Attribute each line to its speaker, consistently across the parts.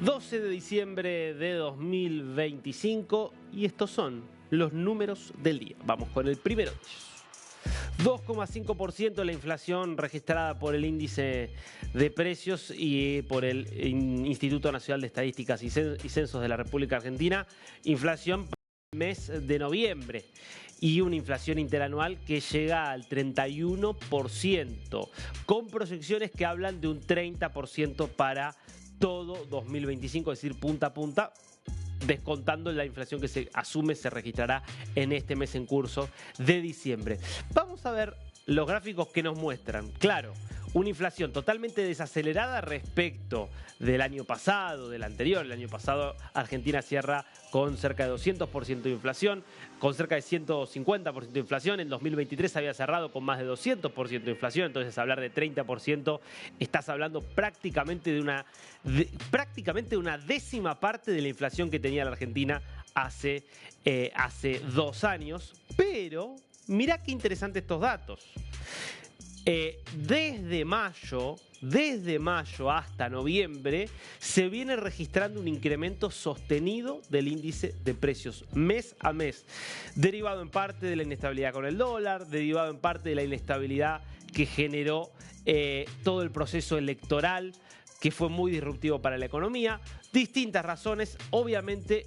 Speaker 1: 12 de diciembre de 2025 y estos son los números del día. Vamos con el primero de ellos. 2,5% la inflación registrada por el índice de precios y por el Instituto Nacional de Estadísticas y Censos de la República Argentina. Inflación para el mes de noviembre y una inflación interanual que llega al 31%, con proyecciones que hablan de un 30% para todo 2025, es decir, punta a punta, descontando la inflación que se asume se registrará en este mes en curso de diciembre. Vamos a ver los gráficos que nos muestran. Claro, una inflación totalmente desacelerada respecto del año pasado, del anterior. El año pasado Argentina cierra con cerca de 200% de inflación, con cerca de 150% de inflación. En 2023 había cerrado con más de 200% de inflación, entonces hablar de 30%, estás hablando prácticamente de una décima parte de la inflación que tenía la Argentina hace 2 años. Pero mirá qué interesantes estos datos. Desde mayo hasta noviembre se viene registrando un incremento sostenido del índice de precios mes a mes, derivado en parte de la inestabilidad con el dólar, derivado en parte de la inestabilidad que generó todo el proceso electoral, que fue muy disruptivo para la economía. Distintas razones. Obviamente,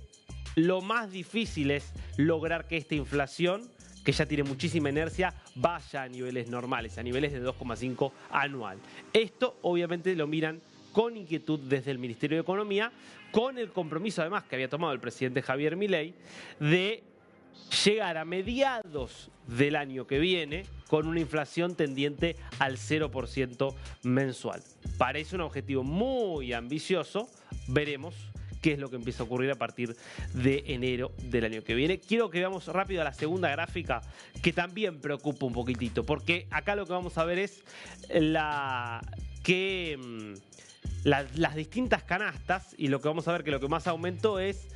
Speaker 1: lo más difícil es lograr que esta inflación, que ya tiene muchísima inercia, vaya a niveles normales, a niveles de 2,5 anual. Esto obviamente lo miran con inquietud desde el Ministerio de Economía, con el compromiso además que había tomado el presidente Javier Milei de llegar a mediados del año que viene con una inflación tendiente al 0% mensual. Parece un objetivo muy ambicioso, veremos qué es lo que empieza a ocurrir a partir de enero del año que viene. Quiero que veamos rápido a la segunda gráfica, que también preocupa un poquitito, porque acá lo que vamos a ver es las distintas canastas, y lo que vamos a ver que lo que más aumentó es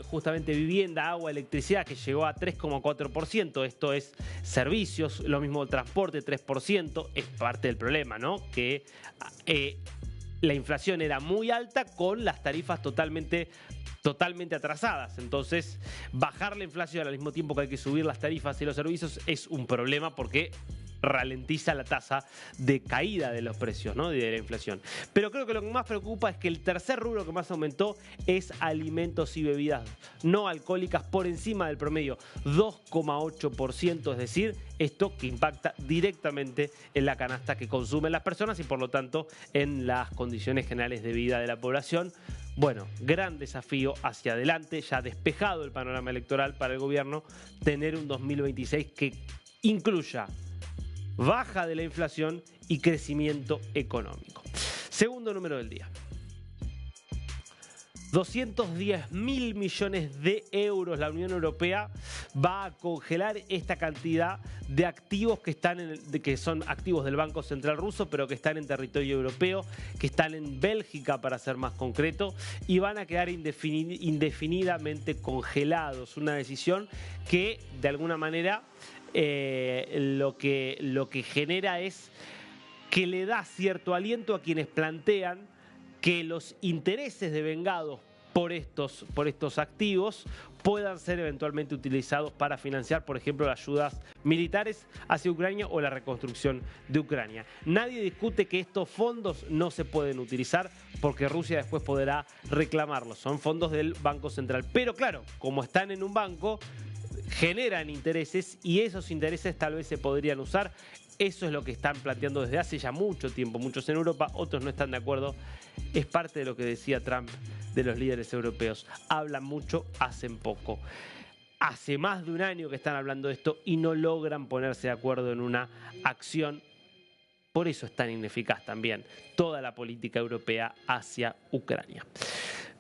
Speaker 1: justamente vivienda, agua, electricidad, que llegó a 3,4%. Esto es servicios, lo mismo el transporte, 3%. Es parte del problema, ¿no? Que la inflación era muy alta con las tarifas totalmente atrasadas. Entonces, bajar la inflación al mismo tiempo que hay que subir las tarifas y los servicios es un problema porque ralentiza la tasa de caída de los precios, ¿no? De la inflación. Pero creo que lo que más preocupa es que el tercer rubro que más aumentó es alimentos y bebidas no alcohólicas, por encima del promedio, 2,8%, es decir, esto que impacta directamente en la canasta que consumen las personas y por lo tanto en las condiciones generales de vida de la población. Bueno, gran desafío hacia adelante, ya despejado el panorama electoral para el gobierno, tener un 2026 que incluya baja de la inflación y crecimiento económico. Segundo número del día. 210.000 millones de euros la Unión Europea va a congelar esta cantidad de activos que son activos del Banco Central ruso, pero que están en territorio europeo, que están en Bélgica para ser más concreto, y van a quedar indefinidamente congelados. Una decisión que de alguna manera lo que genera es que le da cierto aliento a quienes plantean que los intereses devengados por estos activos puedan ser eventualmente utilizados para financiar, por ejemplo, las ayudas militares hacia Ucrania o la reconstrucción de Ucrania. Nadie discute que estos fondos no se pueden utilizar porque Rusia después podrá reclamarlos. Son fondos del Banco Central. Pero claro, como están en un banco, generan intereses y esos intereses tal vez se podrían usar. Eso es lo que están planteando desde hace ya mucho tiempo, muchos en Europa, otros no están de acuerdo. Es parte de lo que decía Trump de los líderes europeos. Hablan mucho, hacen poco. Hace más de un año que están hablando de esto y no logran ponerse de acuerdo en una acción. Por eso es tan ineficaz también toda la política europea hacia Ucrania.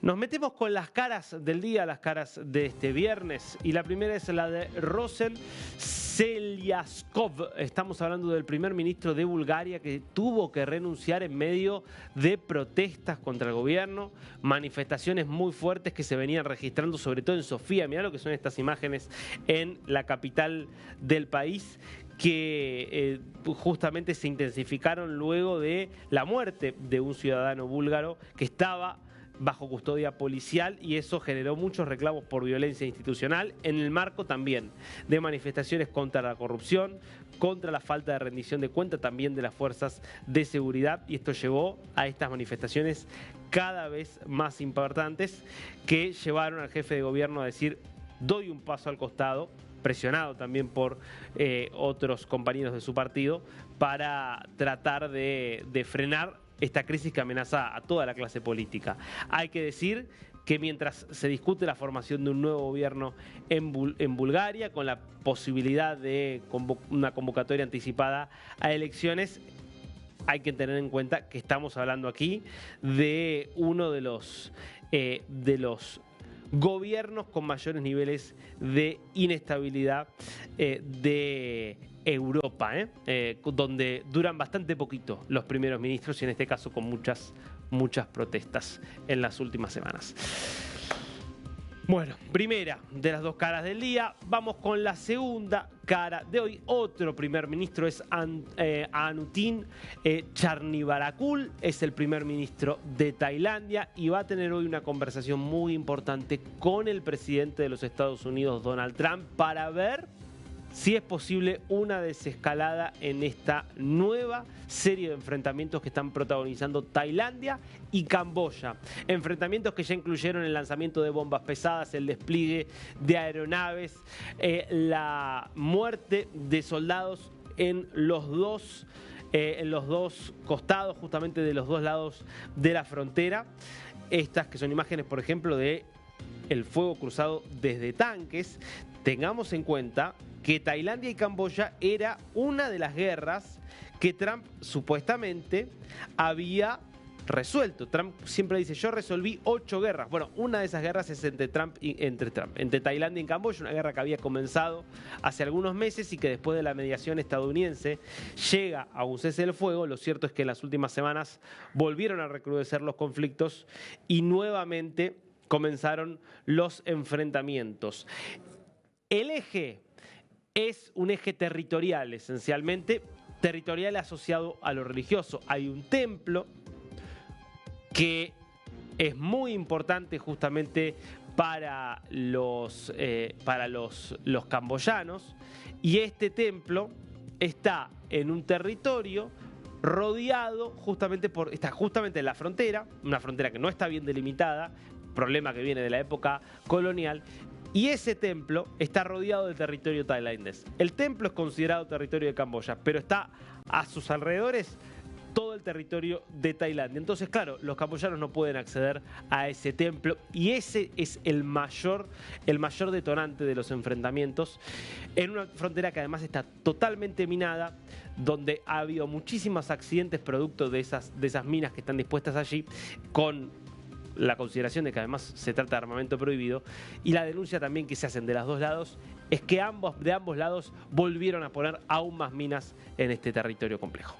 Speaker 1: Nos metemos con las caras del día, las caras de este viernes, y la primera es la de Rosen Selyaskov. Estamos hablando del primer ministro de Bulgaria que tuvo que renunciar en medio de protestas contra el gobierno, manifestaciones muy fuertes que se venían registrando, sobre todo en Sofía. Mirá lo que son estas imágenes en la capital del país, que justamente se intensificaron luego de la muerte de un ciudadano búlgaro que estaba bajo custodia policial y eso generó muchos reclamos por violencia institucional en el marco también de manifestaciones contra la corrupción, contra la falta de rendición de cuenta también de las fuerzas de seguridad, y esto llevó a estas manifestaciones cada vez más importantes que llevaron al jefe de gobierno a decir: doy un paso al costado, presionado también por otros compañeros de su partido, para tratar de frenar esta crisis que amenaza a toda la clase política. Hay que decir que mientras se discute la formación de un nuevo gobierno en Bulgaria, con la posibilidad de una convocatoria anticipada a elecciones, hay que tener en cuenta que estamos hablando aquí de uno de los gobiernos con mayores niveles de inestabilidad de Europa, donde duran bastante poquito los primeros ministros y en este caso con muchas protestas en las últimas semanas. Bueno, primera de las dos caras del día. Vamos con la segunda cara de hoy. Otro primer ministro es Anutin Charnivarakul, es el primer ministro de Tailandia y va a tener hoy una conversación muy importante con el presidente de los Estados Unidos, Donald Trump, para ver si es posible una desescalada en esta nueva serie de enfrentamientos que están protagonizando Tailandia y Camboya. Enfrentamientos que ya incluyeron el lanzamiento de bombas pesadas, el despliegue de aeronaves, la muerte de soldados en los dos costados, justamente de los dos lados de la frontera. Estas que son imágenes, por ejemplo, de el fuego cruzado desde tanques. Tengamos en cuenta que Tailandia y Camboya era una de las guerras que Trump supuestamente había resuelto. Trump siempre dice: yo resolví 8 guerras. Bueno, una de esas guerras es entre Tailandia y Camboya, una guerra que había comenzado hace algunos meses y que después de la mediación estadounidense llega a un cese del fuego. Lo cierto es que en las últimas semanas volvieron a recrudecer los conflictos y nuevamente comenzaron los enfrentamientos. El eje es un eje territorial, esencialmente, territorial asociado a lo religioso. Hay un templo que es muy importante justamente para los camboyanos, y este templo está en un territorio rodeado está justamente en la frontera, una frontera que no está bien delimitada, problema que viene de la época colonial. Y ese templo está rodeado del territorio tailandés. El templo es considerado territorio de Camboya, pero está a sus alrededores todo el territorio de Tailandia. Entonces, claro, los camboyanos no pueden acceder a ese templo y ese es el mayor detonante de los enfrentamientos en una frontera que además está totalmente minada, donde ha habido muchísimos accidentes producto de esas minas que están dispuestas allí, con la consideración de que además se trata de armamento prohibido, y la denuncia también que se hacen de los dos lados es que de ambos lados volvieron a poner aún más minas en este territorio complejo.